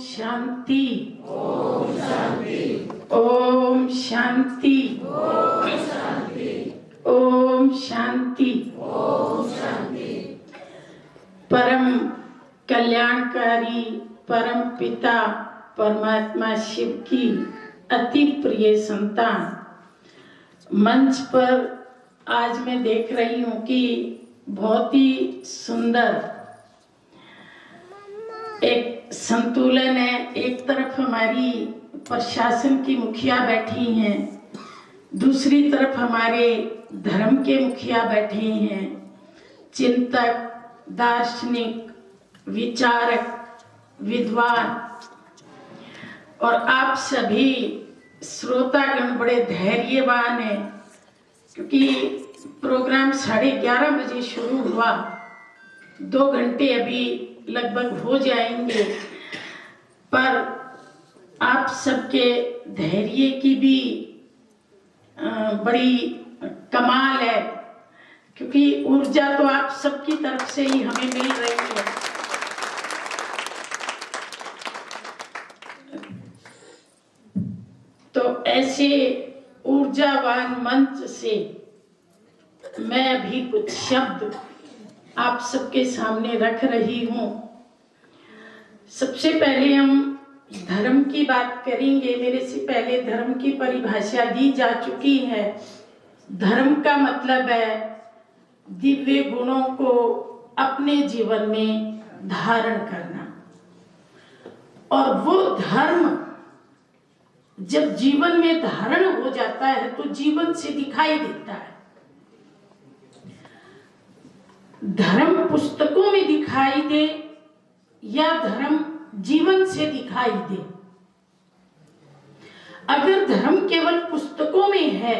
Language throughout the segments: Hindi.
शांति। ओम शांति। ओम शांति। ओम शांति। ओम शांति। ओम शांति। परम कल्याणकारी परम पिता परमात्मा शिव की अति प्रिय संतान, मंच पर आज मैं देख रही हूँ कि बहुत ही सुंदर एक संतुलन है। एक तरफ हमारी प्रशासन की मुखिया बैठी हैं, दूसरी तरफ हमारे धर्म के मुखिया बैठे हैं, चिंतक, दार्शनिक, विचारक, विद्वान, और आप सभी श्रोतागण बड़े धैर्यवान हैं, क्योंकि प्रोग्राम 11:30 बजे शुरू हुआ, 2 घंटे अभी लगभग हो जाएंगे, पर आप सबके धैर्य की भी बड़ी कमाल है, क्योंकि ऊर्जा तो आप सबकी तरफ से ही हमें मिल रही है। तो ऐसे ऊर्जावान मंच से मैं अभी कुछ शब्द आप सबके सामने रख रही हूँ। सबसे पहले हम धर्म की बात करेंगे। मेरे से पहले धर्म की परिभाषा दी जा चुकी है। धर्म का मतलब है दिव्य गुणों को अपने जीवन में धारण करना, और वो धर्म जब जीवन में धारण हो जाता है तो जीवन से दिखाई देता है। धर्म पुस्तकों में दिखाई दे या धर्म जीवन से दिखाई दे, अगर धर्म केवल पुस्तकों में है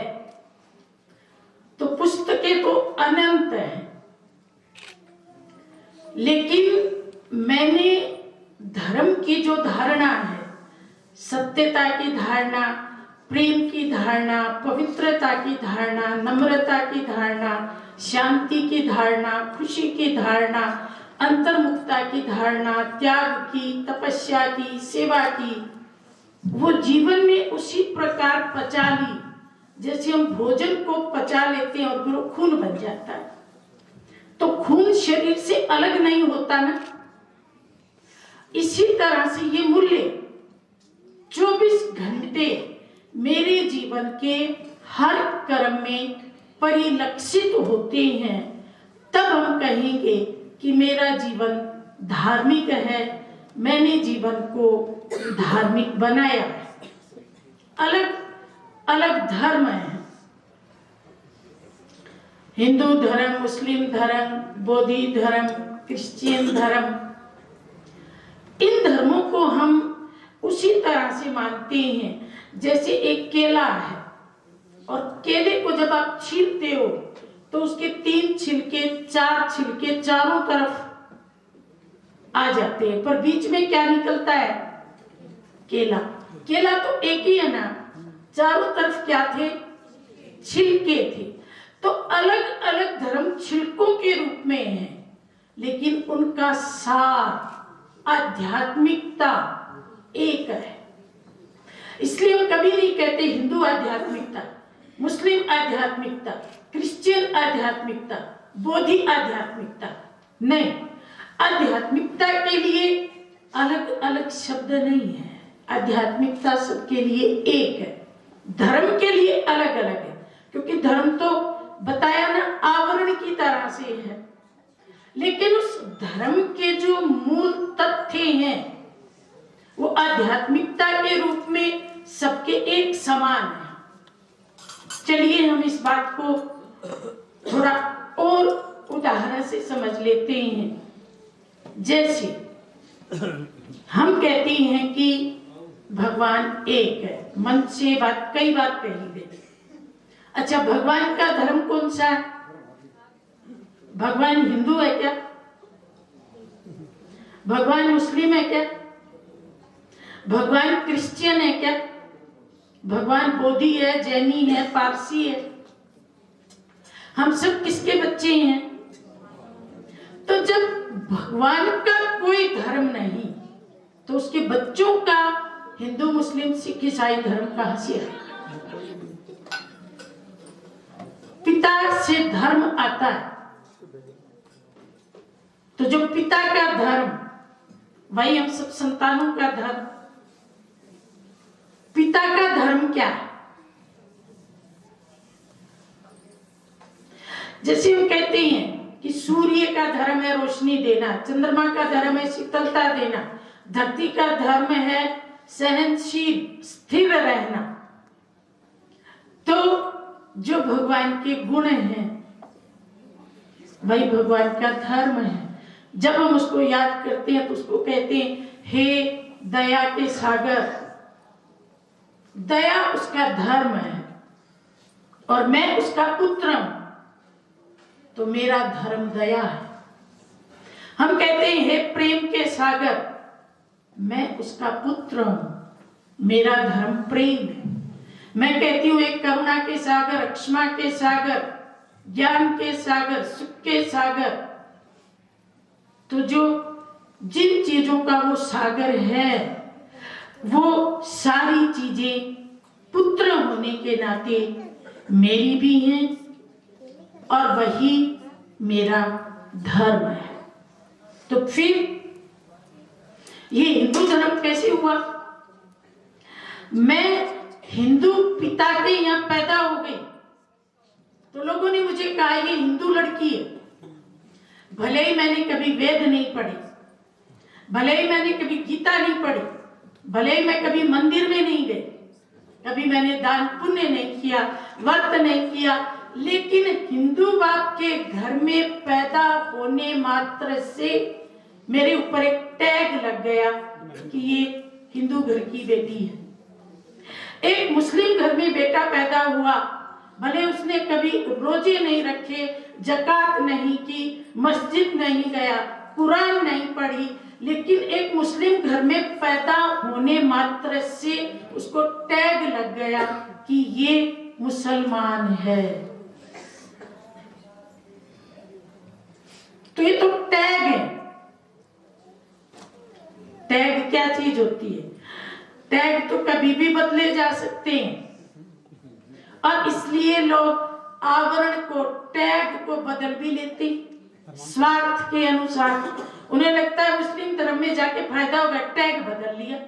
तो पुस्तकें तो अनंत हैं, लेकिन मैंने धर्म की जो धारणा है, सत्यता की धारणा, प्रेम की धारणा, पवित्रता की धारणा, नम्रता की धारणा, शांति की धारणा, खुशी की धारणा, अंतर्मुखता की धारणा, त्याग की, तपस्या की, सेवा की, वो जीवन में उसी प्रकार पचा ली जैसे हम भोजन को पचा लेते हैं और फिर वो खून बन जाता है। तो खून शरीर से अलग नहीं होता ना, इसी तरह से ये मूल्य 24 घंटे मेरे जीवन के हर कर्म में परिलक्षित होते हैं। तब हम कहेंगे कि मेरा जीवन धार्मिक है, मैंने जीवन को धार्मिक बनाया है। अलग अलग धर्म है, हिंदू धर्म, मुस्लिम धर्म, बौद्ध धर्म, क्रिश्चियन धर्म। इन धर्मों को हम उसी तरह से मानते हैं जैसे एक केला है, और केले को जब आप छीलते हो तो उसके 3 छिलके 4 छिलके चारों तरफ आ जाते हैं, पर बीच में क्या निकलता है? केला। केला तो एक ही है ना, चारों तरफ क्या थे? छिलके थे। तो अलग अलग धर्म छिलकों के रूप में है, लेकिन उनका सार, आध्यात्मिकता एक है। इसलिए हम कभी नहीं कहते हिंदू आध्यात्मिकता, मुस्लिम आध्यात्मिकता, क्रिश्चियन आध्यात्मिकता, बौद्धी आध्यात्मिकता। नहीं, आध्यात्मिकता के लिए अलग अलग शब्द नहीं है, आध्यात्मिकता सबके लिए एक है। धर्म के लिए अलग अलग है, क्योंकि धर्म तो बताया ना आवरण की तरह से है, लेकिन उस धर्म के जो मूल तथ्य हैं वो आध्यात्मिकता के रूप में सबके एक समान है। चलिए हम इस बात को थोड़ा और उदाहरण से समझ लेते हैं। जैसे हम कहते हैं कि भगवान एक है, मन से बात कई बार कही गई। अच्छा, भगवान का धर्म कौन सा है? भगवान हिंदू है क्या? भगवान मुस्लिम है क्या? भगवान क्रिश्चियन है क्या? भगवान बौद्धी है, जैनी है, पारसी है? हम सब किसके बच्चे हैं? तो जब भगवान का कोई धर्म नहीं तो उसके बच्चों का हिंदू मुस्लिम सिख ईसाई धर्म कहां से है? पिता से धर्म आता है। तो जो पिता का धर्म, वही हम सब संतानों का धर्म। पिता का धर्म क्या है? जैसे हम कहते हैं कि सूर्य का धर्म है रोशनी देना, चंद्रमा का धर्म है शीतलता देना, धरती का धर्म है सहनशील स्थिर रहना। तो जो भगवान के गुण हैं वही भगवान का धर्म है। जब हम उसको याद करते हैं तो उसको कहते हैं हे दया के सागर। दया उसका धर्म है और मैं उसका पुत्र हूं, तो मेरा धर्म दया है। हम कहते हैं हे प्रेम के सागर, मैं उसका पुत्र हूं, मेरा धर्म प्रेम है। मैं कहती हूं एक करुणा के सागर, क्षमा के सागर, ज्ञान के सागर, सुख के सागर। तो जो जिन चीजों का वो सागर है, वो सारी चीजें पुत्र होने के नाते मेरी भी हैं और वही मेरा धर्म है। तो फिर ये हिंदू धर्म कैसे हुआ? मैं हिंदू पिता के यहाँ पैदा हो गई तो लोगों ने मुझे कहा ये हिंदू लड़की है। भले ही मैंने कभी वेद नहीं पढ़े, भले ही मैंने कभी गीता नहीं पढ़ी, भले ही मैं कभी मंदिर में नहीं गई, कभी मैंने दान पुण्य नहीं किया, व्रत नहीं किया, लेकिन हिंदू बाप के घर में पैदा होने मात्र से मेरे ऊपर एक टैग लग गया कि ये हिंदू घर की बेटी है। एक मुस्लिम घर में बेटा पैदा हुआ, भले उसने कभी रोजे नहीं रखे, जकात नहीं की, मस्जिद नहीं गया, कुरान नहीं पढ़ी, लेकिन एक मुस्लिम घर में पैदा होने मात्र से उसको टैग लग गया कि ये मुसलमान है। तो ये तो टैग है। टैग क्या चीज होती है? टैग तो कभी भी बदले जा सकते हैं और इसलिए लोग आवरण को, टैग को बदल भी लेते स्वार्थ के अनुसार। उन्हें लगता है मुस्लिम धर्म में जाके फायदा होगा, टैग बदल लिया।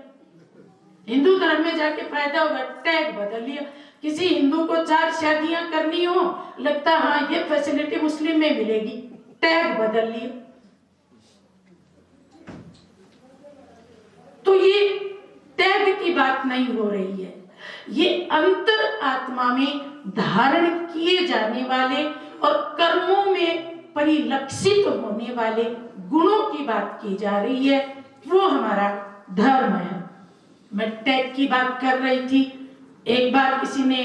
हिंदू धर्म में जाके फायदा होगा, टैग बदल लिया। किसी हिंदू को 4 शादियां करनी हो, लगता हाँ ये फैसिलिटी मुस्लिम में मिलेगी, टैग बदल लिया। तो ये टैग की बात नहीं हो रही है, ये अंतर आत्मा में धारण किए जाने वाले और कर्मों में परिलक्षित होने वाले गुणों की बात की जा रही है। वो हमारा धर्म है। मैं टैग की बात कर रही थी। एक बार किसी ने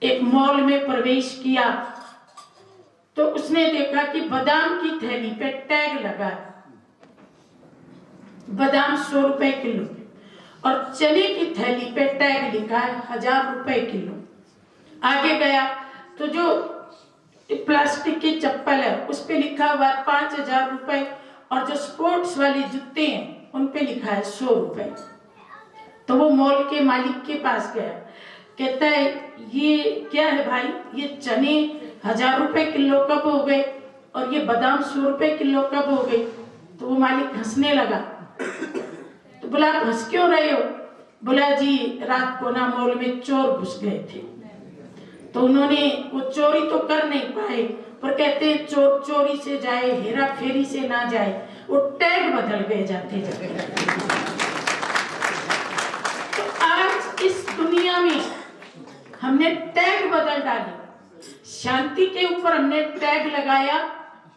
एक मॉल में प्रवेश किया तो उसने देखा कि बादाम की थैली पे टैग लगा, बादाम 100 रुपए किलो, और चने की थैली पे टैग लिखा है 1000 रुपए किलो। आगे गया तो जो प्लास्टिक की चप्पल है उस पे लिखा हुआ है 5000 रुपए, और जो स्पोर्ट्स वाली जूते हैं उन पे लिखा है 100 रुपए। तो वो मॉल के मालिक के पास गया, कहता है ये क्या है भाई, ये चने 1000 रुपए किलो कब हो गए और ये बादाम 100 रुपए किलो कब हो गए? तो वो मालिक हंसने लगा। तो बोला आप हंस क्यों रहे हो? बोला जी रात को ना मॉल में चोर घुस गए थे। तो उन्होंने वो चोरी तो कर नहीं पाए, पर कहते हैं चोर चोरी से जाए, हेरा फेरी से ना जाए, वो टैग बदल गए जाते जाते। तो आज इस दुनिया में हमने टैग बदल डाली। शांति के ऊपर हमने टैग लगाया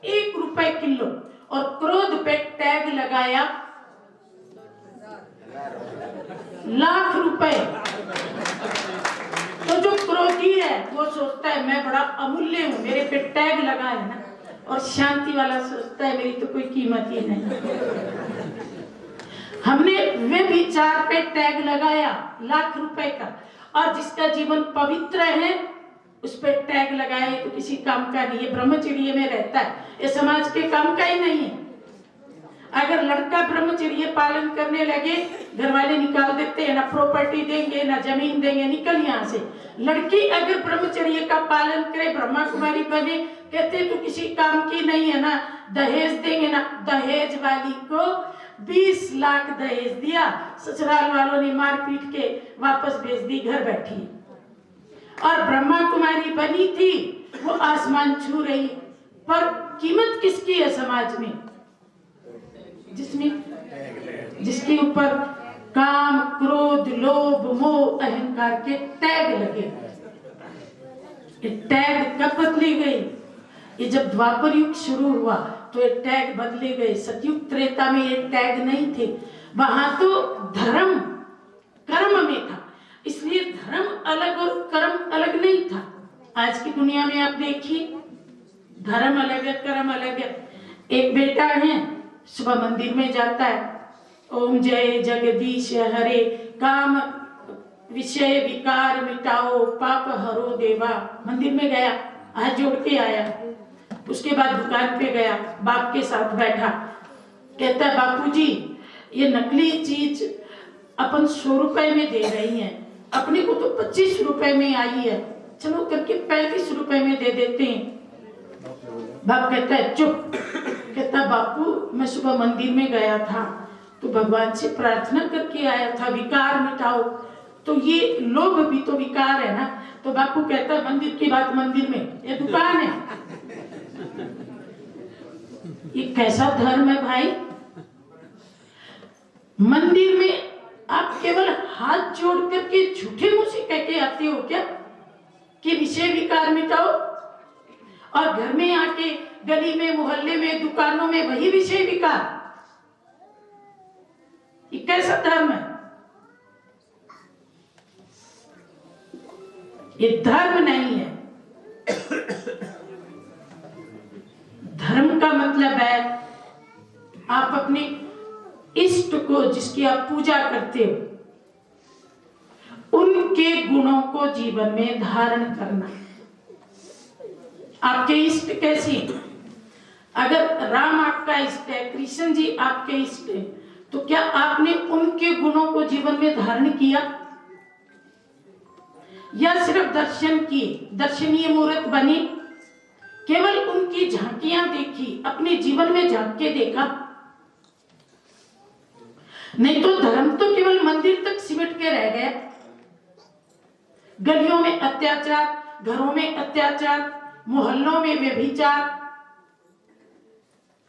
1 रुपए किलो और क्रोध पे टैग लगाया लाख रुपए। तो जो क्रोधी है वो सोचता है मैं बड़ा अमूल्य हूं, मेरे पे टैग लगा है ना, और शांति वाला सोचता है मेरी तो कोई कीमत ही नहीं। हमने वे विचार पे टैग लगाया लाख रुपए का, और जिसका जीवन पवित्र है उस पर टैग लगाए तो किसी काम का नहीं है, ब्रह्मचर्य में रहता है, ये समाज के काम का ही नहीं है। अगर लड़का ब्रह्मचर्य पालन करने लगे, घर वाले निकाल देते हैं, ना प्रॉपर्टी देंगे ना जमीन देंगे, निकल यहाँ से। लड़की अगर ब्रह्मचर्य का पालन करे, ब्रह्मा कुमारी बने, कहते तो किसी काम की नहीं है ना, दहेज देंगे ना। दहेज वाली को 20 लाख दहेज दिया, ससुराल वालों ने मार पीट के वापस भेज दी, घर बैठी। और ब्रह्मा कुमारी बनी थी, वो आसमान छू रही, पर कीमत किसकी है समाज में? जिसके ऊपर काम, क्रोध, लोभ, मोह, अहंकार के टैग लगे। ये टैग कब बदली गई? ये जब द्वापर युग शुरू हुआ तो ये टैग बदले गए। सतयुग त्रेता में ये टैग नहीं थे, वहां तो धर्म कर्म में था, इसलिए धर्म अलग और कर्म अलग नहीं था। आज की दुनिया में आप देखिए, धर्म अलग है, कर्म अलग है। एक बेटा है, सुबह मंदिर में जाता है, ओम जय जगदीश हरे, काम विषय विकार मिटाओ, पाप हरो देवा। मंदिर में गया, हाथ जोड़ के आया, उसके बाद दुकान पे गया, बाप के साथ बैठा, कहता है बापूजी ये नकली चीज अपन 100 रुपए में दे रही हैं, अपने को तो 25 रुपए में आई है, चलो करके 35 रुपए में दे देते हैं। बाप कहता है चुप। कहता बापू मैं सुबह मंदिर में गया था तो भगवान से प्रार्थना करके आया था, विकार मिटाओ, तो ये लोभ भी तो विकार है ना। तो बापू कहता है मंदिर की बात मंदिर में, ये दुकान है। ये कैसा धर्म है भाई? मंदिर में आप केवल हाथ जोड़ करके झूठे मुंह से कह के आते हो क्या कि विषय विकार मिटाओ, और घर में आके गली में, मोहल्ले में, दुकानों में वही विषय विकार? ये कैसा धर्म है? ये धर्म नहीं है। धर्म का मतलब है आप अपने इष्ट को, जिसकी आप पूजा करते हो, उनके गुणों को जीवन में धारण करना। आपके इष्ट कैसे? अगर राम आपका इष्ट है, कृष्ण जी आपके इष्ट है, तो क्या आपने उनके गुणों को जीवन में धारण किया, या सिर्फ दर्शन किए, दर्शनीय मूर्त बने, केवल उनकी झांकियां देखी, अपने जीवन में झांक के देखा? नहीं तो धर्म तो केवल मंदिर तक सिमट के रह गया। गलियों में अत्याचार, घरों में अत्याचार, मोहल्लों में व्यभिचार,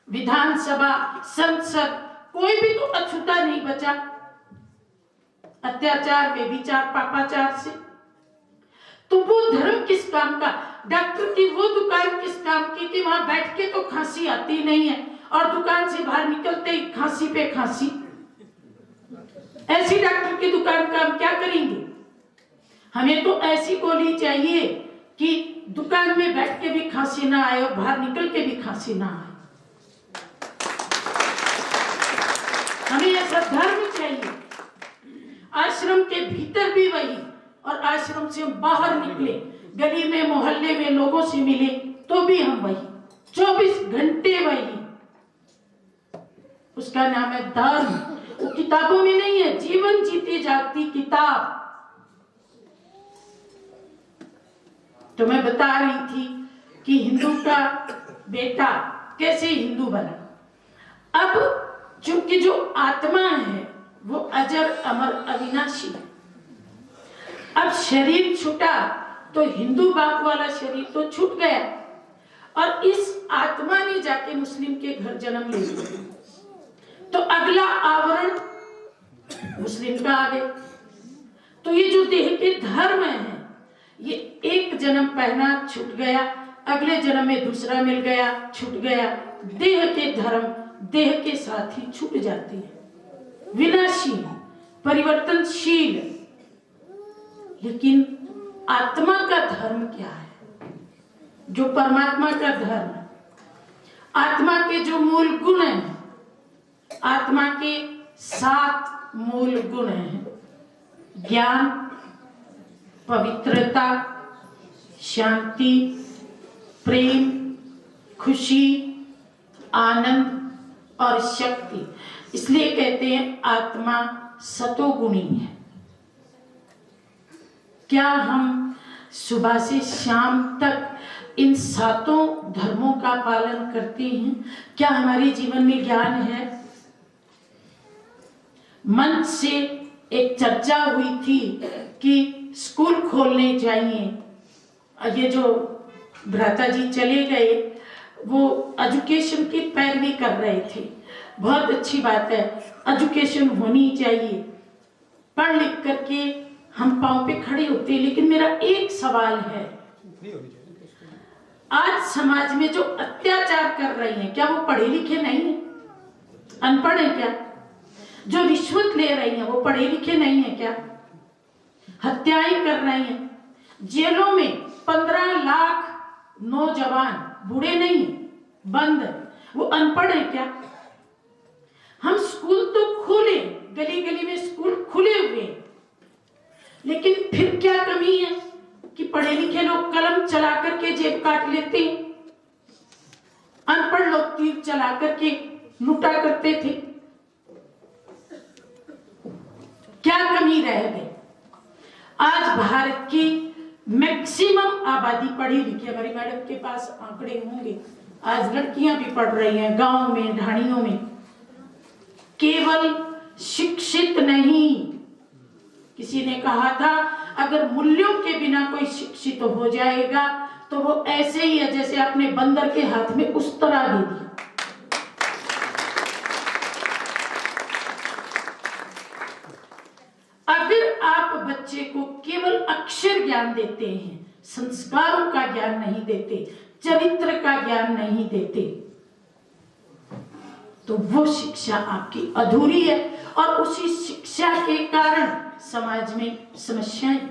विधानसभा, संसद, कोई भी तो अछूता नहीं बचा अत्याचार, व्यभिचार, पापाचार से। तो वो धर्म किस काम का? डॉक्टर की वो दुकान किस काम की कि वहां बैठ के तो खांसी आती नहीं है और दुकान से बाहर निकलते ही खांसी पे खांसी। ऐसी डॉक्टर की दुकान का हम क्या करेंगे? हमें तो ऐसी गोली चाहिए कि दुकान में बैठ के भी खांसी ना आए और बाहर निकल के भी खांसी ना आए। हमें ऐसा धर्म चाहिए। आश्रम के भीतर भी वही, और आश्रम से हम बाहर निकले, गली में, मोहल्ले में लोगों से मिले, तो भी हम वही, 24 घंटे वही। उसका नाम है धर्म। वो किताबों में नहीं है, जीवन जीती जाती किताब। तो मैं बता रही थी कि हिंदू का बेटा कैसे हिंदू बना। अब चूंकि जो आत्मा है वो अजर अमर अविनाशी है। अब शरीर छूटा तो हिंदू बाप वाला शरीर तो छूट गया, और इस आत्मा ने जाके मुस्लिम के घर जन्म ले लिया, तो अगला आवरण मुस्लिम का आ गया। तो ये जो देह के धर्म है, ये एक जन्म पहना छूट गया, अगले जन्म में दूसरा मिल गया, छूट गया। देह के धर्म देह के साथ ही छूट जाती है, विनाशी, परिवर्तनशील। लेकिन आत्मा का धर्म क्या है? जो परमात्मा का धर्म है, आत्मा के जो मूल गुण हैं, आत्मा के 7 मूल गुण हैं: ज्ञान, पवित्रता, शांति, प्रेम, खुशी, आनंद और शक्ति। इसलिए कहते हैं आत्मा सतोगुणी है। क्या हम सुबह से शाम तक इन सातों धर्मों का पालन करते हैं? क्या हमारे जीवन में ज्ञान है? मंच से एक चर्चा हुई थी कि स्कूल खोलने चाहिए। ये जो भ्राता जी चले गए वो एजुकेशन की पैरवी कर रहे थे। बहुत अच्छी बात है, एजुकेशन होनी चाहिए, पढ़ लिख करके हम पांव पे खड़े होते हैं। लेकिन मेरा एक सवाल है, आज समाज में जो अत्याचार कर रही हैं, क्या वो पढ़े लिखे नहीं है? अनपढ़ है क्या? जो रिश्वत ले रही हैं वो पढ़े लिखे नहीं है क्या? हत्याएं कर रही हैं, जेलों में 15 लाख नौजवान, बूढ़े नहीं, बंद, वो अनपढ़ है क्या? हम स्कूल तो खोले, गली गली में स्कूल खुले हुए, लेकिन फिर क्या कमी है कि पढ़े लिखे लोग कलम चला करके जेब काट लेते हैं, अनपढ़ लोग तीर चला करके लूटा करते थे। क्या कमी रह गई? आज भारत की मैक्सिमम आबादी पढ़ी लिखी, हमारी मैडम के पास आंकड़े होंगे, आज लड़कियां भी पढ़ रही हैं गांव में, ढाणियों में। केवल शिक्षित नहीं, किसी ने कहा था अगर मूल्यों के बिना कोई शिक्षित हो जाएगा तो वो ऐसे ही है जैसे आपने बंदर के हाथ में उस्तरा दे दिया। अगर आप बच्चे को केवल अक्षर ज्ञान देते हैं, संस्कारों का ज्ञान नहीं देते, चरित्र का ज्ञान नहीं देते, तो वो शिक्षा आपकी अधूरी है। और उसी शिक्षा के कारण समाज में समस्याएं।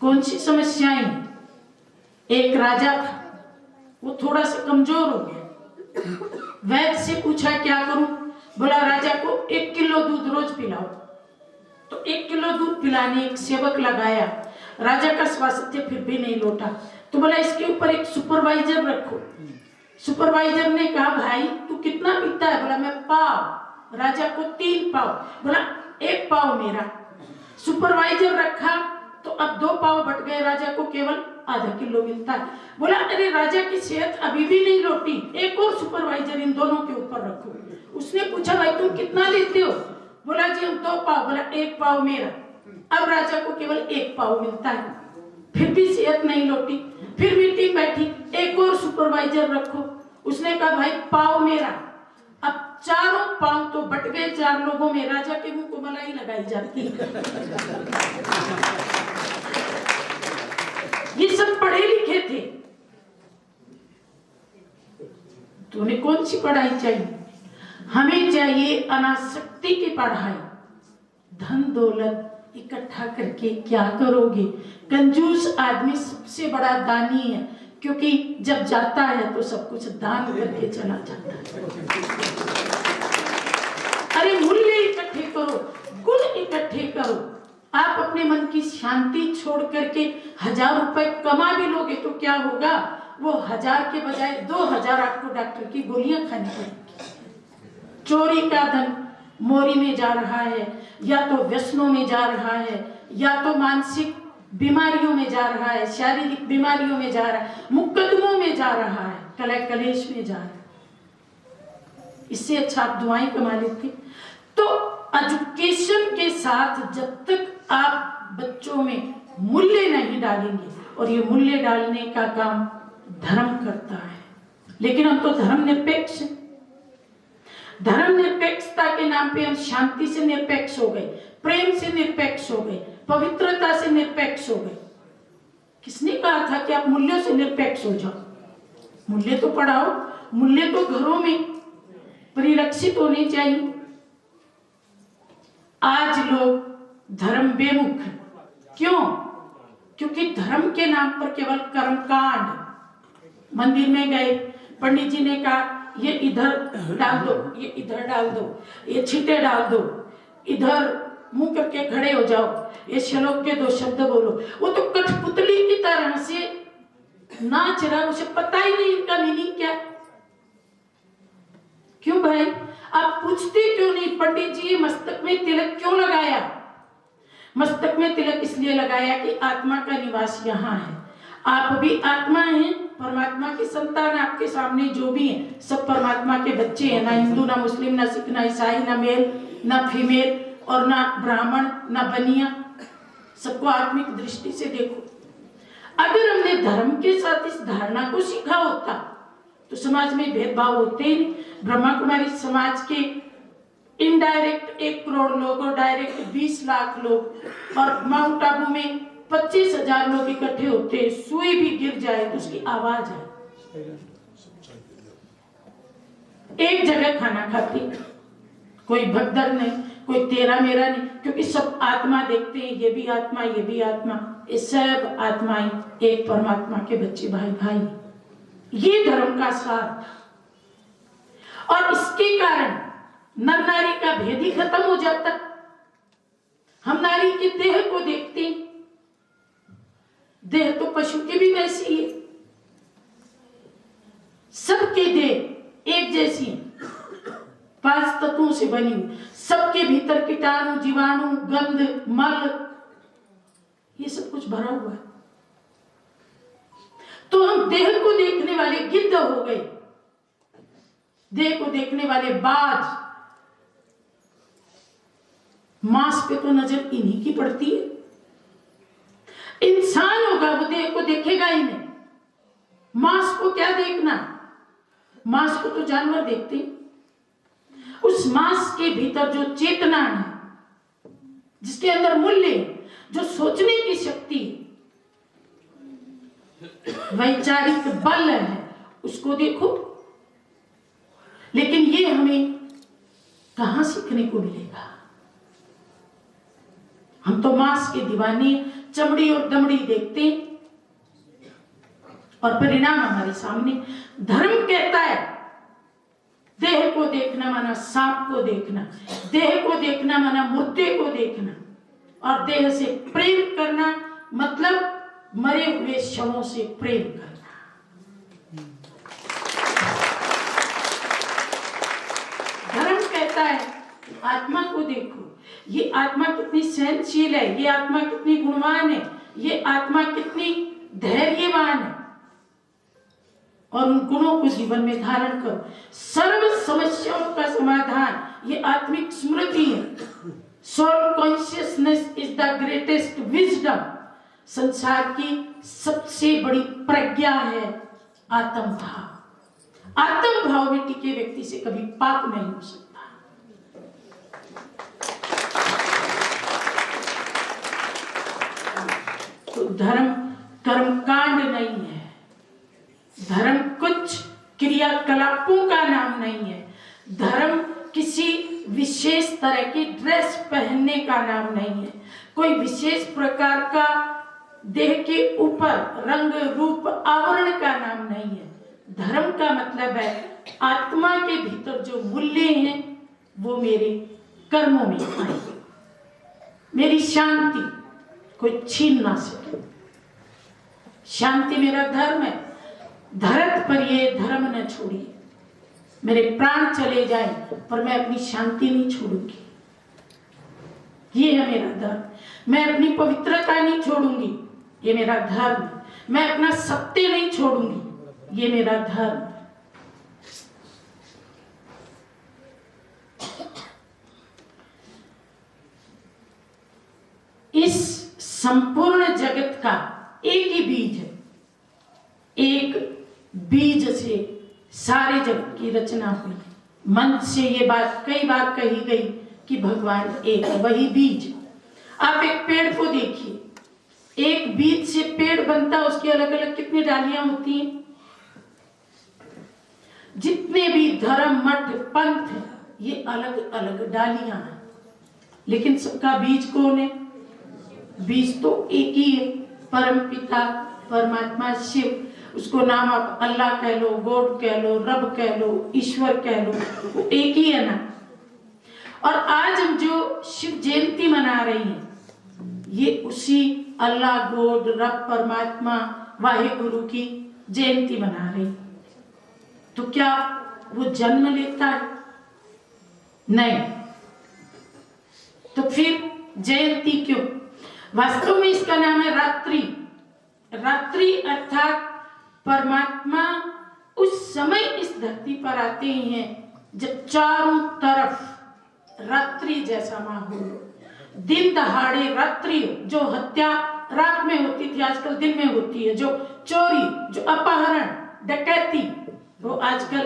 कौन सी समस्याएं? एक राजा था, वो थोड़ा सा कमजोर हो गया। वैद्य से पूछा क्या करूं? बोला राजा को 1 किलो दूध रोज पिलाओ। तो 1 किलो दूध पिलाने एक सेवक लगाया, राजा का स्वास्थ्य फिर भी नहीं लौटा। तो बोला इसके ऊपर एक सुपरवाइजर रखो। सुपरवाइजर ने कहा भाई तू कितना पीता है? बोला मैं पाव। राजा को 3 पाव। बोला 1 पाव मेरा। सुपरवाइजर रखा तो अब 2 पाव बट गए, राजा को केवल आधा किलो मिलता है। बोला अरे राजा की सेहत अभी भी नहीं लौटी, एक और सुपरवाइजर इन दोनों के ऊपर रखो। उसने पूछा भाई तुम कितना लेते हो? बोला जी हम 2 पाव। बोला 1 पाव मेरा। अब राजा को केवल 1 पाव मिलता है, फिर भी सेहत नहीं लौटी। फिर मीटिंग बैठी, एक और सुपरवाइजर रखो। उसने कहा भाई पाव मेरा। अब 4 पाव तो बट गए 4 लोगों में, राजा के मुंह को मलाई लगाई जाती है। ये सब पढ़े लिखे थे, तो उन्हें कौन सी पढ़ाई चाहिए? हमें चाहिए अनासक्ति की पढ़ाई। धन दौलत इकट्ठा करके क्या करोगे? कंजूस आदमी सबसे बड़ा दानी है, क्योंकि जब जाता है तो सब कुछ दान करके चला जाता है। अरे मूल्य इकट्ठे करो, गुण इकट्ठे करो। आप अपने मन की शांति छोड़ करके 1000 रुपए कमा भी लोगे तो क्या होगा? वो 1000 के बजाय 2000 आपको डॉक्टर की गोलियां खानी पड़ेगी। चोरी का धन मोरी में जा रहा है, या तो व्यसनों में जा रहा है, या तो मानसिक बीमारियों में जा रहा है, शारीरिक बीमारियों में जा रहा है, मुकदमों में जा रहा है, कलह कलेश में जा रहा है। इससे अच्छा आप दुआएं कमा लेते। तो एजुकेशन के साथ जब तक आप बच्चों में मूल्य नहीं डालेंगे, और ये मूल्य डालने का काम धर्म करता है, लेकिन हम तो धर्म निरपेक्ष हैं। धर्म निरपेक्षता के नाम पे हम शांति से निरपेक्ष हो गए, प्रेम से निरपेक्ष हो गए, पवित्रता से निरपेक्ष हो गए। किसने कहा था कि आप मूल्यों से निरपेक्ष हो जाओ? मूल्य तो पढ़ाओ, मूल्य तो घरों में परिलक्षित होने चाहिए। आज लोग धर्म बेमुख है। क्यों? क्योंकि धर्म के नाम पर केवल कर्मकांड। मंदिर में गए, पंडित जी ने कहा ये इधर डाल दो, ये इधर डाल दो, ये छींटे डाल दो, इधर मुंह करके खड़े हो जाओ, ये श्लोक के 2 शब्द बोलो। वो तो कठपुतली की तरह से नाच रहा, उसे पता ही नहीं इनका मीनिंग क्या। क्यों भाई, आप पूछते क्यों नहीं? पंडित जी मस्तक में तिलक क्यों लगाया? मस्तक में तिलक इसलिए लगाया कि आत्मा का निवास यहाँ है। आप भी आत्मा हैं, परमात्मा की संतान। आपके सामने जो भी हैं सब परमात्मा के बच्चे हैं, ना हिंदू, ना मुस्लिम, ना सिख, ना ईसाई, ना मेल, ना फीमेल, और ना ब्राह्मण, ना बनिया। सबको आत्मिक दृष्टि से देखो। अगर हमने धर्म के साथ इस धारणा को सीखा होता तो समाज में भेदभाव होते ही नहीं। ब्रह्मा कुमारी समाज के इनडायरेक्ट 1 करोड़ लोग और डायरेक्ट 20 लाख लोग, और माउंट आबू में 25,000 लोग इकट्ठे होते, सुई भी गिर जाए तो उसकी आवाज है। एक जगह खाना खाते, कोई भगदड़ नहीं, कोई तेरा मेरा नहीं, क्योंकि सब आत्मा देखते हैं, ये भी आत्मा, ये भी आत्मा, ये सब आत्माएं एक परमात्मा के बच्चे, भाई भाई। ये धर्म का सार। और इसके कारण नर नारी का भेद ही खत्म हो जाता। हम नारी की देह को देखते, देह तो पशु की भी वैसी है, सबके देह एक जैसी है, 5 तत्वों से बनी हुई। सबके भीतर कीटाणु, जीवाणु, गंध, मल, ये सब कुछ भरा हुआ है। तो हम देह को देखने वाले गिद्ध हो गए, देह को देखने वाले बाज। मांस पे तो नजर इन्हीं की पड़ती है। इंसान होगा वो देह को देखेगा ही नहीं, मांस को क्या देखना? मांस को तो जानवर देखते हैं। उस मांस के भीतर जो चेतना है, जिसके अंदर मूल्य, जो सोचने की शक्ति, वैचारिक बल है, उसको देखो। लेकिन ये हमें कहां सीखने को मिलेगा? हम तो मांस के दीवाने, चमड़ी और दमड़ी देखते हैं, और परिणाम हमारे सामने। धर्म कहता है देह को देखना माना सांप को देखना, देह को देखना माना मुर्दे को देखना, और देह से प्रेम करना मतलब मरे हुए शवों से प्रेम करना। धर्म कहता है आत्मा को देखो, ये आत्मा कितनी सहनशील है, ये आत्मा कितनी गुणवान है, ये आत्मा कितनी धैर्यवान है, और उन गुणों को जीवन में धारण करो। सर्व समस्याओं का समाधान ये आत्मिक स्मृति है। Soul consciousness is the greatest wisdom. संसार की सबसे बड़ी प्रज्ञा है आत्म भाव। आत्म भाव में टिके व्यक्ति से कभी पाप नहीं हो सकता। तो धर्म कर्मकांड नहीं है, धर्म कुछ क्रियाकलापों का नाम नहीं है, धर्म किसी विशेष तरह की ड्रेस पहनने का नाम नहीं है, कोई विशेष प्रकार का देह के ऊपर रंग रूप आवरण का नाम नहीं है। धर्म का मतलब है आत्मा के भीतर जो मूल्य हैं वो मेरे कर्मों में आए, मेरी शांति कोई छीन ना सके। शांति मेरा धर्म है। धरत पर ये धर्म न छोड़िए, मेरे प्राण चले जाएं पर मैं अपनी शांति नहीं छोड़ूंगी, ये है मेरा धर्म। मैं अपनी पवित्रता नहीं छोड़ूंगी, ये मेरा धर्म। मैं अपना सत्य नहीं छोड़ूंगी, ये मेरा धर्म। इस संपूर्ण जगत का एक ही बीज है, एक बीज से सारे जगत की रचना हुई। मन से ये बात कई बार कही गई कि भगवान एक है, वही बीज। आप एक पेड़ को देखिए, एक बीज से पेड़ बनता, उसकी अलग अलग कितनी डालियां होती हैं। जितने भी धर्म मठ पंथ है ये अलग अलग डालियां हैं, लेकिन सबका बीज कौन है? बीज तो एक ही है, परम पिता परमात्मा शिव। उसको नाम आप अल्लाह कह लो, गॉड कह लो, रब कह लो, ईश्वर कह लो, वो एक ही है ना। और आज हम जो शिव जयंती मना रहे हैं ये उसी अल्लाह, गॉड, रब, परमात्मा, वाहिगुरु की जयंती मना रहे हैं। तो क्या वो जन्म लेता है? नहीं। तो फिर जयंती क्यों? वास्तव में इसका नाम है रात्रि। रात्रि अर्थात परमात्मा उस समय इस धरती पर आते हैं जब चारों तरफ रात्रि जैसा माहौल हो, दिन दहाड़े रात्रि, जो हत्या रात में होती थी आजकल दिन में होती है, जो चोरी, जो अपहरण, डकैती, वो आजकल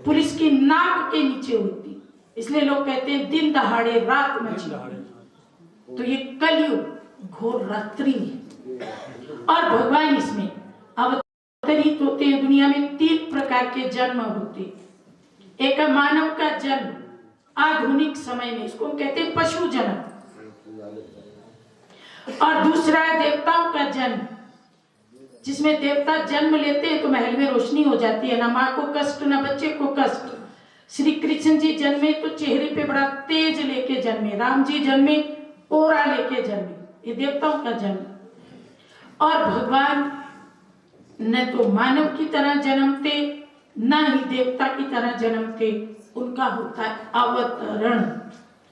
पुलिस की नाक के नीचे होती। इसलिए लोग कहते हैं दिन दहाड़े रात में चोरी। तो ये कलयुग घोर रात्रि है और भगवान इसमें अवतरित होते हैं। दुनिया में 3 प्रकार के जन्म होते। एक है मानव का जन्म आधुनिक समय में, इसको हम कहते हैं पशु जन्म। और दूसरा है देवताओं का जन्म, जिसमें देवता जन्म लेते हैं तो महल में रोशनी हो जाती है, ना माँ को कष्ट ना बच्चे को कष्ट। श्री कृष्ण जी जन्मे तो चेहरे पे बड़ा तेज लेके जन्मे, राम जी जन्मे ओरा लेके जन्मे, ये देवताओं का जन्म। और भगवान न तो मानव की तरह जन्मते न ही देवता की तरह जन्मते, उनका होता है अवतरण।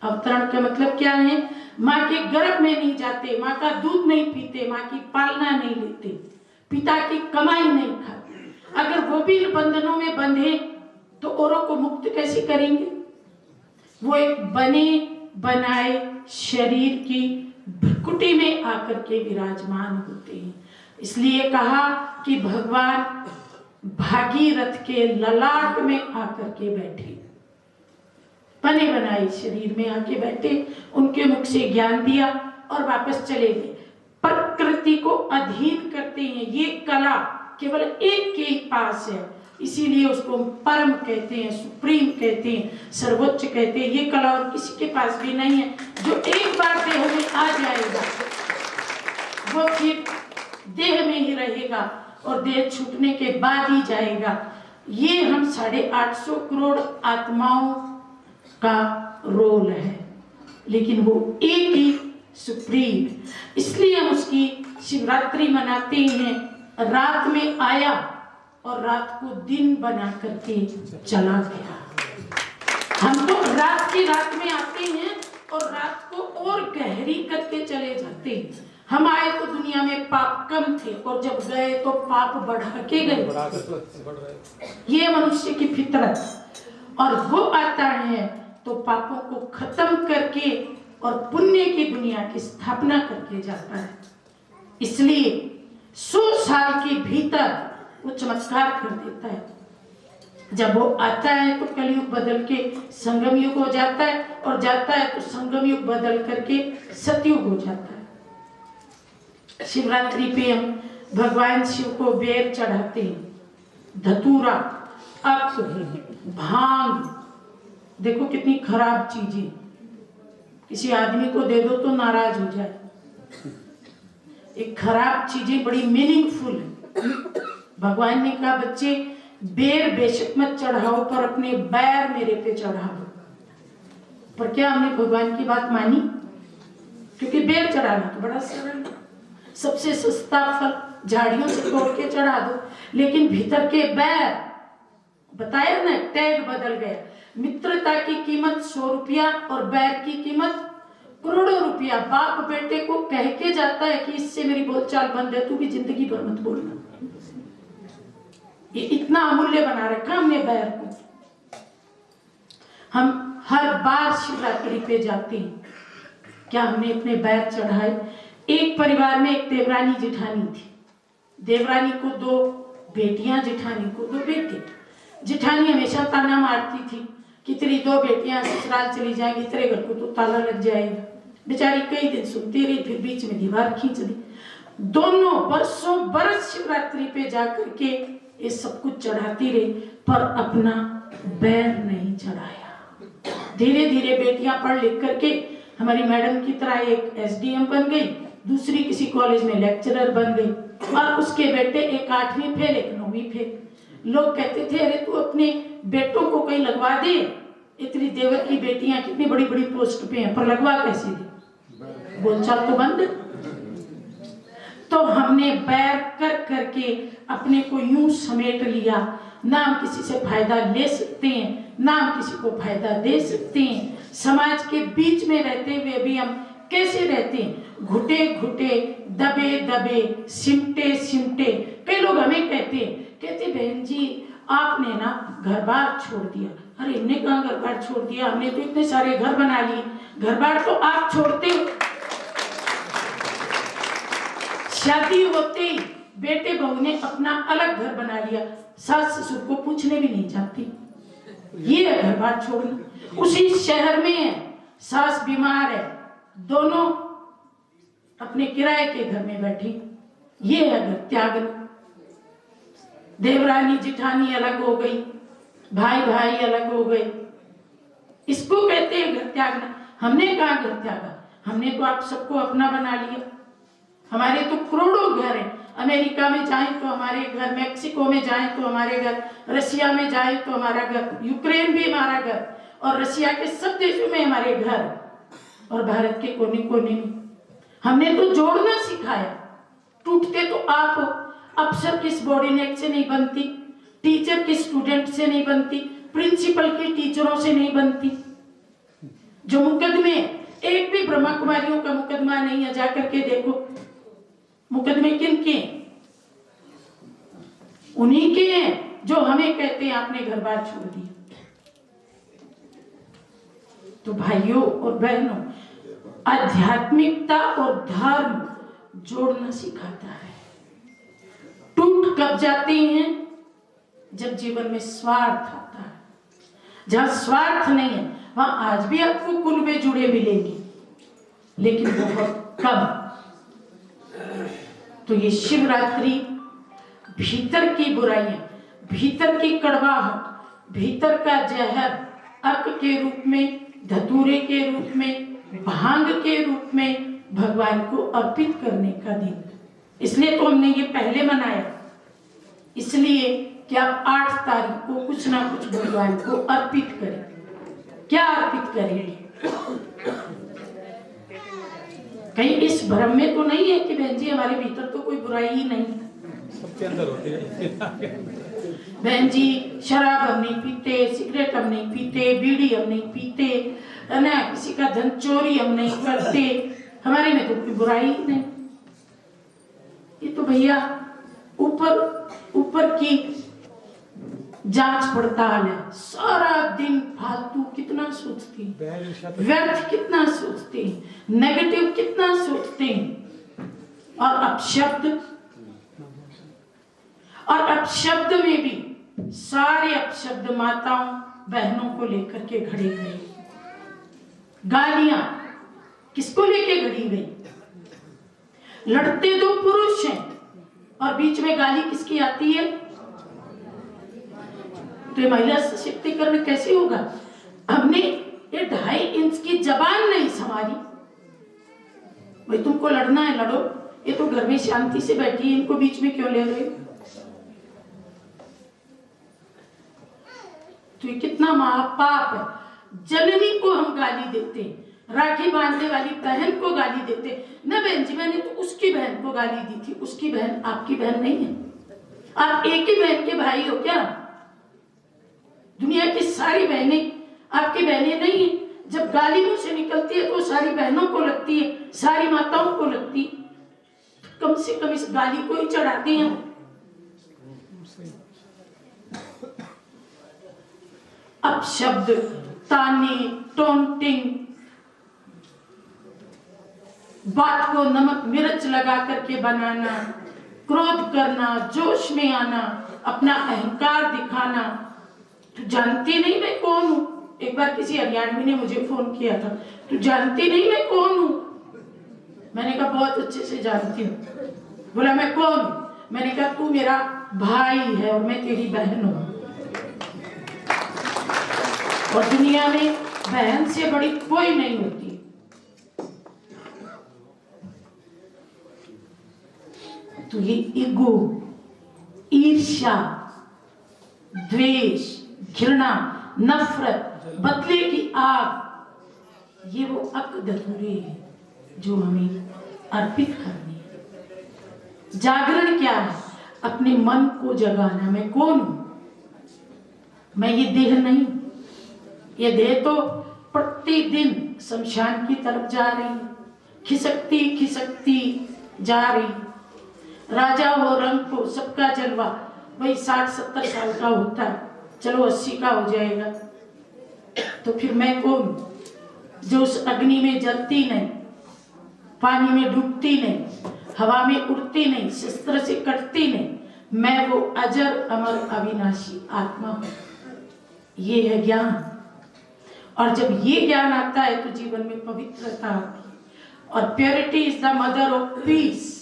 अवतरण का मतलब क्या है? माँ के गर्भ में नहीं जाते, माँ का दूध नहीं पीते, माँ की पालना नहीं लेते, पिता की कमाई नहीं खाते। अगर वो भी बंधनों में बंधे तो औरों को मुक्त कैसे करेंगे? वो एक बने बनाए शरीर की भ्रुकुटी में आकर के विराजमान होते हैं। इसलिए कहा कि भगवान भागीरथ के ललाट में आकर के बैठे, बने बनाए शरीर में आके बैठे, उनके मुख से ज्ञान दिया और वापस चले गए। प्रकृति को अधीन करते हैं। ये कला केवल एक के ही पास है, इसीलिए उसको परम कहते हैं, सुप्रीम कहते हैं, सर्वोच्च कहते हैं। ये कला और किसी के पास भी नहीं है। जो एक बार देह में आ जाएगा वो फिर देह में ही रहेगा और देह छूटने के बाद ही जाएगा। ये हम 850 करोड़ आत्माओं का रोल है, लेकिन वो एक ही सुप्रीम। इसलिए हम उसकी शिवरात्रि मनाते हैं। रात में आया और रात को दिन बना करके चला गया। हम तो रात की रात में आते हैं और रात को और गहरी करके चले जाते हैं। हम आए तो दुनिया में पाप कम थे और जब गए तो पाप बढ़ा के गए। ये मनुष्य की फितरत। और वो आता है तो पापों को खत्म करके और पुण्य की दुनिया की स्थापना करके जाता है। इसलिए 100 साल के भीतर वो चमत्कार कर देता है। जब वो आता है तो कलयुग बदल के संगम युग हो जाता है और जाता है तो संगम युग बदल करके सतयुग हो जाता है। शिवरात्रि पे हम भगवान शिव को बेर चढ़ाते हैं, धतूरा, अक, भांग। देखो कितनी खराब चीजें, किसी आदमी को दे दो तो नाराज हो जाए। एक खराब चीजें बड़ी मीनिंगफुल है। भगवान ने कहा बच्चे बेर बेशक मत चढ़ाओ पर अपने बैर मेरे पे चढ़ाओ। पर क्या हमने भगवान की बात मानी? क्योंकि बेर चढ़ाना तो बड़ा सरल, सबसे सस्ता फल झाड़ियों से तोड़ के चढ़ा दो। लेकिन भीतर के बैर, बताया ना, टैग बदल गया। मित्रता की कीमत 100 रुपया और बैर की कीमत करोड़ों रुपया। बाप बेटे को कह के जाता है कि इससे मेरी बोलचाल बंद है, तू भी जिंदगी भर मत बोलना। ये इतना अमूल्य बना रखा हमने बैर को। हम हर बार शिवरात्रि पे जाते हैं, क्या हमने अपने बैर चढ़ाए? एक परिवार में एक देवरानी जेठानी थी। देवरानी को 2 बेटियां, जेठानी को 2 बेटे। जेठानी हमेशा ताना मारती थी कि तेरी 2 बेटियां ससुराल चली जाएंगी, तेरे घर को तो ताला लग जाएगा। बेचारी कई दिन सुनती रही, फिर बीच में दीवार खींच दी। दोनों बरसों बरस शिवरात्रि पे जाकर के ये सब कुछ चढ़ाती रही पर अपना बैर नहीं चढ़ाया। धीरे धीरे बेटियां पढ़ लिख करके हमारी मैडम की तरह एक SDM बन गई, दूसरी किसी कॉलेज में लेक्चरर बन गई और उसके बेटे एक 8वीं फेल, एक 9वीं फेल। लोग कहते थे अरे तू अपने बेटों को कहीं लगवा दे, इतनी देवर की बेटियां कितनी बड़ी बड़ी पोस्ट पे हैं, पर लगवा कैसे दे? बोलचाल तो बंद। तो हमने बैर कर करके अपने को यूं समेट लिया ना हम किसी से फायदा ले सकते हैं, ना हम किसी को फायदा दे सकते हैं। समाज के बीच में रहते हुए भी हम कैसे रहते हैं, घुटे घुटे, दबे दबे, सिमटे सिमटे। कई लोग हमें कहते बहन जी आपने ना घर बार छोड़ दिया। अरे हमने कहाँ घर बार छोड़ दिया, हमने तो इतने सारे घर बना लिए। घर बार तो आप छोड़ते हो। शादी होते ही बेटे बहू ने अपना अलग घर बना लिया, सास ससुर को पूछने भी नहीं जाती। ये है घर बार छोड़ना। उसी शहर में है, सास बीमार है, दोनों अपने किराए के घर में बैठी, ये है घर त्यागना। देवरानी जिठानी अलग हो गई, भाई भाई अलग हो गए, इसको कहते हैं घर त्यागना। हमने कहा घर त्यागा, हमने तो आप सबको अपना बना लिया। हमारे तो करोड़ों घर हैं। अमेरिका में जाएं तो हमारे घर, मैक्सिको में जाएं तो हमारे घर, रसिया में जाएं तो हमारा घर, यूक्रेन भी हमारा घर, और रसिया के सब देशों में हमारे घर, और भारत के कोने कोने में। हमने तो जोड़ना सिखाया। टूटते तो आप हो। अफसर किस बॉडीनेट से नहीं बनती, टीचर किस स्टूडेंट से नहीं बनती, प्रिंसिपल की टीचरों से नहीं बनती। जो मुकदमे, एक भी ब्रह्मा कुमारियों का मुकदमा नहीं है, जाकर के देखो मुकदमे किन के, उन्हीं के हैं जो हमें कहते हैं आपने घर बार छोड़ दिया। तो भाइयों और बहनों, आध्यात्मिकता और धर्म जोड़ना सिखाता है। टूट कब जाते हैं, जब जीवन में स्वार्थ आता है। जहां स्वार्थ नहीं है वहां आज भी आपको कुनबे जुड़े मिलेंगे, लेकिन बहुत कम। तो ये शिवरात्रि भीतर की बुराइयां, भीतर की कड़वाहट, भीतर का जहर अर्क के रूप में, धतूरे के रूप में, भांग के रूप में भगवान को अर्पित करने का दिन। इसलिए तो हमने ये पहले मनाया, इसलिए कि आप 8 तारीख को कुछ ना कुछ भगवान को अर्पित करें। क्या अर्पित करेंगे? कहीं इस भ्रम में तो नहीं है कि बहन जी हमारे भीतर तो कोई बुराई ही नहीं, सबके अंदर होती है। बहन जी शराब हम नहीं पीते, सिगरेट हम नहीं पीते, बीड़ी हम नहीं पीते, है ना, किसी का धन चोरी हम नहीं करते, हमारे में तो कोई बुराई ही नहीं। ये तो भैया ऊपर की जांच पड़ताल है। सारा दिन फालतू कितना सोचते हैं, व्यर्थ कितना सोचते हैं, नेगेटिव कितना सोचते हैं, और अपशब्द में भी सारे अपशब्द माताओं बहनों को लेकर के घड़ी गई। गालियां किसको लेके घड़ी गई? लड़ते 2 पुरुष हैं और बीच में गाली किसकी आती है? तो ये महिला सशक्तिकरण कैसे होगा? हमने ये 2.5 इंच की जबान नहीं संभाली। भाई तुमको लड़ना है लड़ो, ये तो घर में शांति से बैठी है, इनको बीच में क्यों ले रहे हो? तो ये कितना महापाप है। जननी को हम गाली देते, राखी बांधने वाली बहन को गाली देते। न बहन जी, मैंने तो उसकी बहन को गाली दी थी, उसकी बहन आपकी बहन नहीं है। आप एक ही बहन के भाई हो क्या? दुनिया की सारी बहनें आपकी बहनें नहीं है। जब गाली मुंह से निकलती है तो सारी बहनों को लगती है, सारी माताओं को लगती है। कम से कम इस गाली को ही चढ़ाते हैं। अपशब्द, ताने, टोंटिंग, बात को नमक मिर्च लगा करके बनाना, क्रोध करना, जोश में आना, अपना अहंकार दिखाना। तू जानती नहीं मैं कौन हूं? एक बार किसी हरियाणवी ने मुझे फोन किया था, तू जानती नहीं मैं कौन हूं? मैंने कहा बहुत अच्छे से जानती हूँ। बोला मैं कौन? मैंने कहा तू मेरा भाई है और मैं तेरी बहन हूं। और दुनिया में बहन से बड़ी कोई नहीं होती। तो ये ईगो, ईर्ष्या, द्वेष, घृणा, नफरत, बदले की आग, ये वो अक-धतूरे हैं जो हमें अर्पित करनी है। जागरण क्या है? अपने मन को जगाना, मैं कौन हूं? मैं ये देह नहीं, ये देह तो प्रतिदिन शमशान की तरफ जा रही, खिसकती खिसकती जा रही। राजा हो रंग को सबका जलवा, वही 60-70 साल का होता है, चलो 80 का हो जाएगा। तो फिर मैं कौन, जो उस अग्नि में जलती नहीं, पानी में डूबती नहीं, हवा में उड़ती नहीं, शस्त्र से कटती नहीं, मैं वो अजर अमर अविनाशी आत्मा हूं। ये है ज्ञान। और जब ये ज्ञान आता है तो जीवन में पवित्रता आती है। और purity is the mother of peace.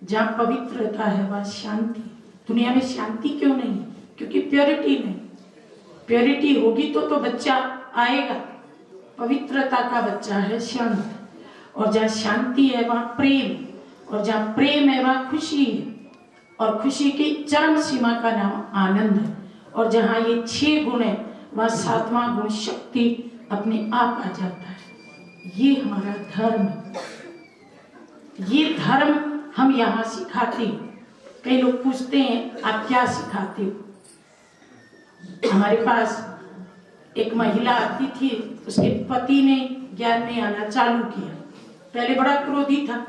जहां पवित्रता है वहां शांति। दुनिया में शांति क्यों नहीं? क्योंकि प्योरिटी नहीं। प्योरिटी होगी तो बच्चा आएगा। पवित्रता का बच्चा है शांत। और जहाँ शांति है वहां प्रेम, और जहाँ प्रेम है वहां खुशी है, और खुशी की चरम सीमा का नाम आनंद है। और जहाँ ये 6 गुण है वहां 7वां गुण शक्ति अपने आप आ जाता है। ये हमारा धर्म, ये धर्म हम यहाँ सिखाते हैं। कई लोग पूछते हैं आप क्या सिखाते हो? हमारे पास एक महिला आती थी, उसके पति ने ज्ञान में आना चालू किया। पहले बड़ा क्रोधी था।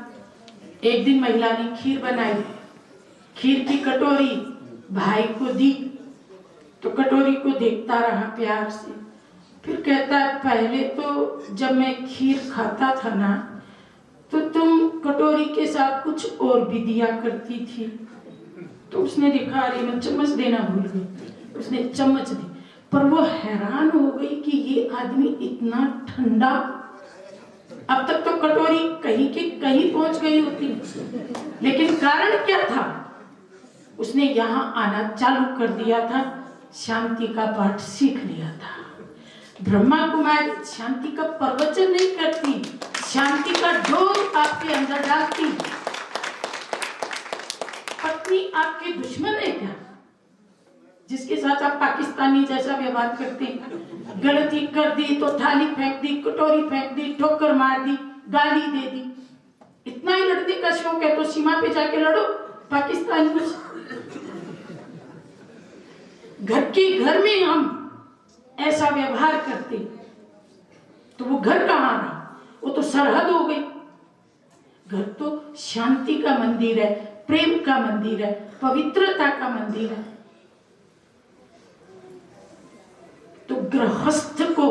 एक दिन महिला ने खीर बनाई, खीर की कटोरी भाई को दी, तो कटोरी को देखता रहा प्यार से। फिर कहता है पहले तो जब मैं खीर खाता था ना, तो तुम कटोरी के साथ कुछ और भी दिया करती थी। तो उसने देखा अरे मैं चम्मच देना भूल गई, उसने चम्मच दी। पर वो हैरान हो गई कि ये आदमी इतना ठंडा। अब तक तो कटोरी कहीं की कहीं पहुंच गई होती, लेकिन कारण क्या था? उसने यहाँ आना चालू कर दिया था, शांति का पाठ सीख लिया था। ब्रह्मा कुमारी शांति का प्रवचन नहीं करती, शांति का ढोल आपके अंदर डालती। पत्नी आपके दुश्मन है क्या? जिसके साथ आप पाकिस्तानी जैसा व्यवहार करते हैं, गलती कर दी तो थाली फेंक दी, कटोरी फेंक दी, ठोकर मार दी, गाली दे दी। इतना ही लड़ने का शौक है तो सीमा पे जाके लड़ो पाकिस्तान में। घर में हम ऐसा व्यवहार करते तो वो घर कहाँ रहा? वो तो सरहद हो गई। घर तो शांति का मंदिर है, प्रेम का मंदिर है, पवित्रता का मंदिर है। तो गृहस्थ को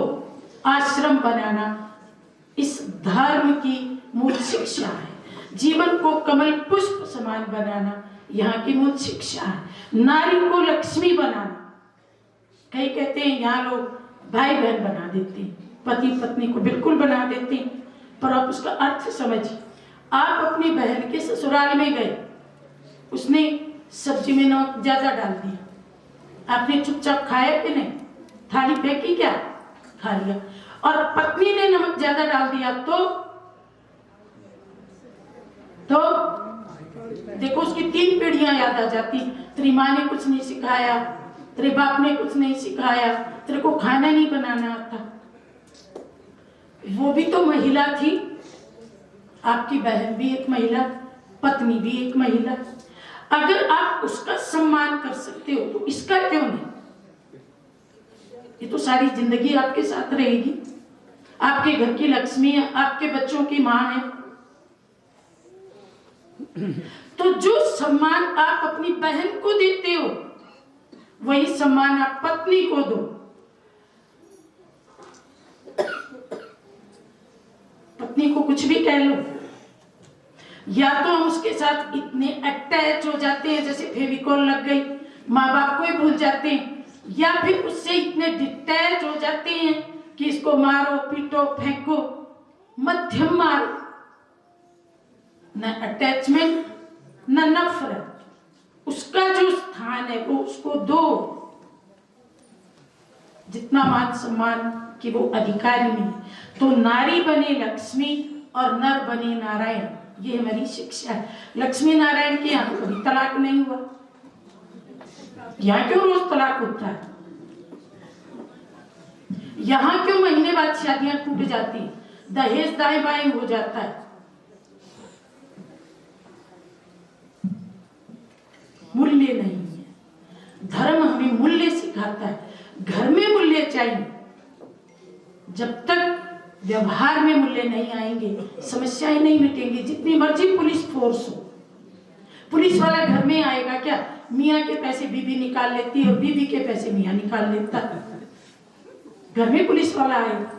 आश्रम बनाना इस धर्म की मूल शिक्षा है। जीवन को कमल पुष्प समान बनाना यहाँ की मूल शिक्षा है। नारी को लक्ष्मी बनाना। कई कहते हैं यहाँ लोग भाई बहन बना देते हैं, पति पत्नी को बिल्कुल बना देते हैं, पर आप उसका अर्थ समझिए। आप अपनी बहन के ससुराल में गए, उसने सब्जी में नमक ज्यादा डाल दिया, आपने चुपचाप खाया कि नहीं? थाली फेंकी क्या? खा लिया। और पत्नी ने नमक ज्यादा डाल दिया तो देखो उसकी 3 पीढ़ियां याद आ जाती। तेरी माँ ने कुछ नहीं सिखाया, तेरे बाप ने कुछ नहीं सिखाया, तेरे को खाना नहीं बनाना आता। वो भी तो महिला थी, आपकी बहन भी एक महिला, पत्नी भी एक महिला। अगर आप उसका सम्मान कर सकते हो तो इसका क्यों नहीं? ये तो सारी जिंदगी आपके साथ रहेगी, आपके घर की लक्ष्मी है, आपके बच्चों की मां है। तो जो सम्मान आप अपनी बहन को देते हो वही सम्मान आप पत्नी को दो। पत्नी को कुछ भी कह लो, या तो हम उसके साथ इतने अटैच हो जाते हैं जैसे फेविकॉल लग गई, माँ बाप को ही भूल जाते हैं, या फिर उससे इतने डिटैच हो जाते हैं कि इसको मारो पीटो फेंको। मध्यम मार्ग, न अटैचमेंट न नफरत। उसका जो स्थान है वो उसको दो, जितना मान सम्मान कि वो अधिकारी में। तो नारी बने लक्ष्मी और नर बने नारायण, ये हमारी शिक्षा है। लक्ष्मी नारायण के यहाँ कभी तलाक नहीं हुआ। यहाँ क्यों रोज तलाक होता है? यहाँ क्यों महीने बाद शादियां टूट जाती, दहेज दाएं बाएं हो जाता है? मूल्य नहीं है। धर्म हमें हमें मूल्य सिखाता है। घर में मूल्य चाहिए। जब तक व्यवहार में मूल्य नहीं आएंगे, समस्याएं नहीं मिटेंगी। जितनी मर्जी पुलिस फोर्स हो, पुलिस वाला घर में आएगा क्या? मियाँ के पैसे बीबी निकाल लेती है और बीबी के पैसे मियाँ निकाल लेता। घर में पुलिस वाला आएगा।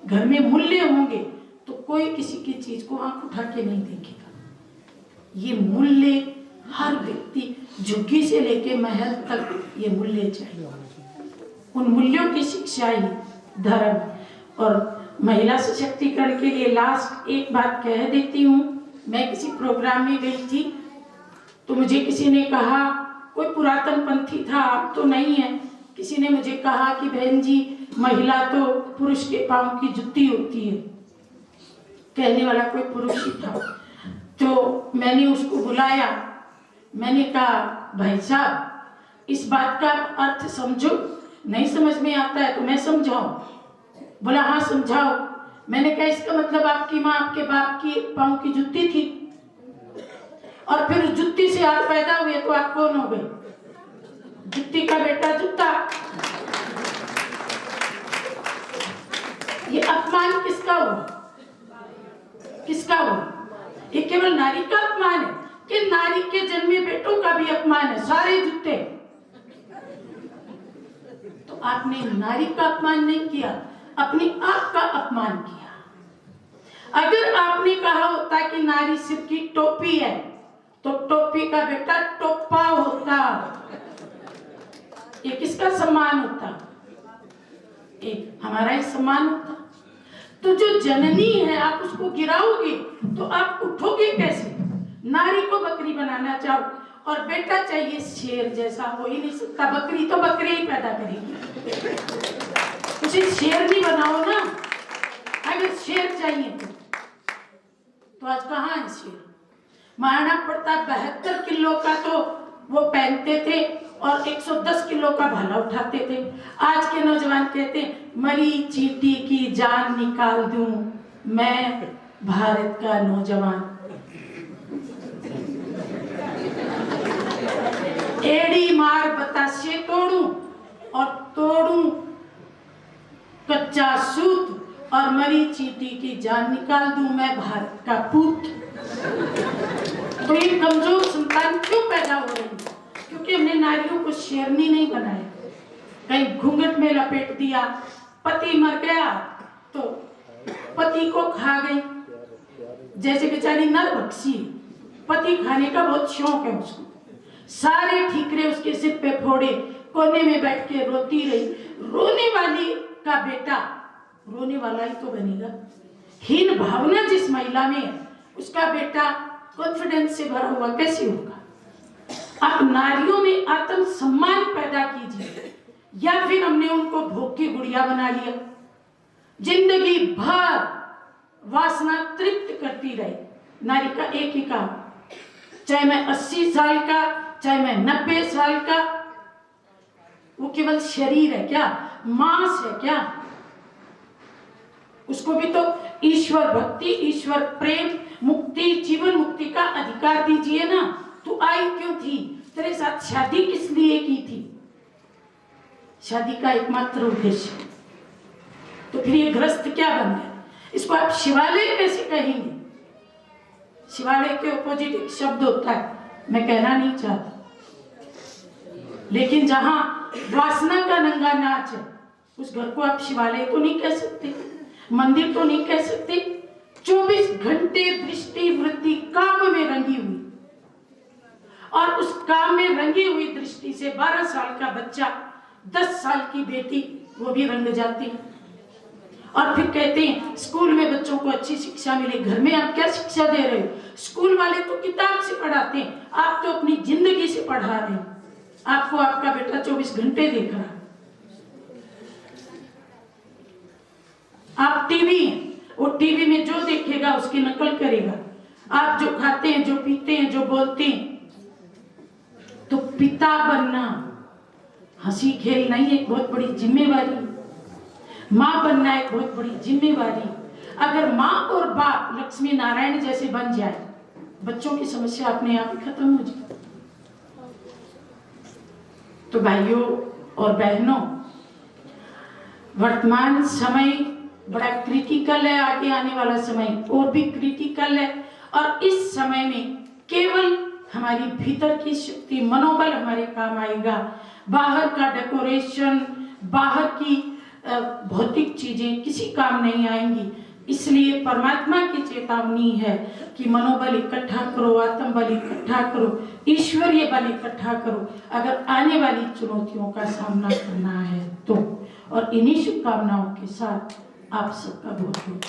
घर में मूल्य होंगे तो कोई किसी की चीज को आंख उठा के नहीं देखेगा। ये मूल्य हर व्यक्ति, झुग्गी से लेके महल तक ये मूल्य चाहिए। उन मूल्यों की शिक्षा ही धर्म। और महिला सशक्तिकरण के लिए लास्ट एक बात कह देती हूँ। मैं किसी प्रोग्राम में गई थी तो मुझे किसी ने कहा, कोई पुरातन पंथी था, आप तो नहीं है, किसी ने मुझे कहा कि बहन जी महिला तो पुरुष के पांव की जुत्ती होती है। कहने वाला कोई पुरुष ही था। तो मैंने उसको बुलाया, मैंने कहा भाई साहब इस बात का अर्थ समझो, नहीं समझ में आता है तो मैं समझाऊं? बोला हाँ समझाओ। मैंने कहा इसका मतलब आपकी माँ आपके बाप की पांव की जुत्ती थी और फिर उस जुत्ती से आप पैदा हुए तो आप कौन हो गए? जुत्ती का बेटा जूता। ये अपमान किसका हो? किसका हो? ये केवल नारी का अपमान है कि नारी के जन्मे बेटों का भी अपमान है? सारे जूते। तो आपने नारी का अपमान नहीं किया, अपने आप का अपमान किया। अगर आपने कहा होता कि नारी सिर की टोपी है तो टोपी का बेटा टोपा होता। ये किसका सम्मान होता? एक हमारा ही सम्मान होता। तो जो जननी है आप उसको गिराओगे तो आप उठोगे कैसे? नारी को बकरी बनाना चाहो और बेटा चाहिए शेर जैसा, हो ही नहीं सकता। बकरी तो बकरी ही पैदा करेगी, उसे शेर भी बनाओ ना। अगर शेर चाहिए तो आज कहाँ है शेर? महाराणा प्रताप 72 किलो का तो वो पहनते थे और 110 किलो का भाला उठाते थे। आज के नौजवान कहते हैं मरी चींटी की जान निकाल दूं मैं भारत का नौजवान। एड़ी मार बतासे तोड़ूं और तोड़ूं कच्चा सूत और मरी चींटी की जान निकाल दूं मैं भारत का पूत। तो ये कमजोर संतान क्यों पैदा हो रही है? क्योंकि हमने नारियों को शेरनी नहीं बनाया, कहीं घूंघट में लपेट दिया। पति मर गया तो पति को खा गई, जैसे बेचारी नरभक्षी। पति खाने का बहुत शौक है उसको, सारे ठीकरे उसके सिर पे फोड़े, कोने में बैठ के रोती रही। रोने वाली का बेटा रोने वाला ही तो बनेगा। हीन भावना जिस महिला में है उसका बेटा कॉन्फिडेंस से भरा हुआ कैसे होगा? आप नारियों में आत्म सम्मान पैदा कीजिए, या फिर हमने उनको भोग की गुड़िया बना लिया, जिंदगी भर वासना तृप्त करती रही। नारी का एक ही काम, चाहे मैं 80 साल का, चाहे मैं 90 साल का, वो केवल शरीर है क्या? मांस है क्या? उसको भी तो ईश्वर भक्ति, ईश्वर प्रेम, मुक्ति, जीवन मुक्ति का अधिकार दीजिए ना। तू आई क्यों थी? तेरे साथ शादी किस लिए की थी? शादी का एकमात्र उद्देश्य। तो फिर ये ग्रस्त क्या बन गया? इसको आप शिवालय कैसे कहेंगे? शिवालय के ऑपोजिट एक शब्द होता है, मैं कहना नहीं चाहता, लेकिन जहां वासना का नंगा नाच है उस घर को आप शिवालय तो नहीं कह सकते, मंदिर तो नहीं कह सकते। 24 घंटे दृष्टि वृत्ति काम में रंगी हुई, और उस काम में रंगी हुई दृष्टि से 12 साल का बच्चा, 10 साल की बेटी वो भी रंग जाती है। और फिर कहते हैं स्कूल में बच्चों को अच्छी शिक्षा मिले। घर में आप क्या शिक्षा दे रहे हो? स्कूल वाले तो किताब से पढ़ाते हैं, आप तो अपनी जिंदगी से पढ़ा रहे हैं। आपको आपका बेटा 24 घंटे देख रहा है। आप टीवी हैं, वो टीवी में जो देखेगा उसकी नकल करेगा। आप जो खाते हैं, जो पीते हैं, जो बोलते हैं, तो पिता बनना हंसी खेल नहीं, एक बहुत बड़ी जिम्मेवारी। माँ बनना एक बहुत बड़ी जिम्मेवारी। अगर माँ और बाप लक्ष्मी नारायण जैसे बन जाए, बच्चों की समस्या अपने आप ही खत्म हो जाए। तो भाइयों और बहनों, वर्तमान समय बड़ा क्रिटिकल है, आगे आने वाला समय और भी क्रिटिकल है। और इस समय में केवल हमारी भीतर की शक्ति, मनोबल हमारे काम आएगा। बाहर का डेकोरेशन, बाहर की भौतिक चीजें किसी काम नहीं आएंगी। इसलिए परमात्मा की चेतावनी है कि मनोबल इकट्ठा करो, आत्म बल इकट्ठा करो, ईश्वरीय बल इकट्ठा करो, अगर आने वाली चुनौतियों का सामना करना है तो। और इन्हीं शुभकामनाओं के साथ आप सबका बहुत बहुत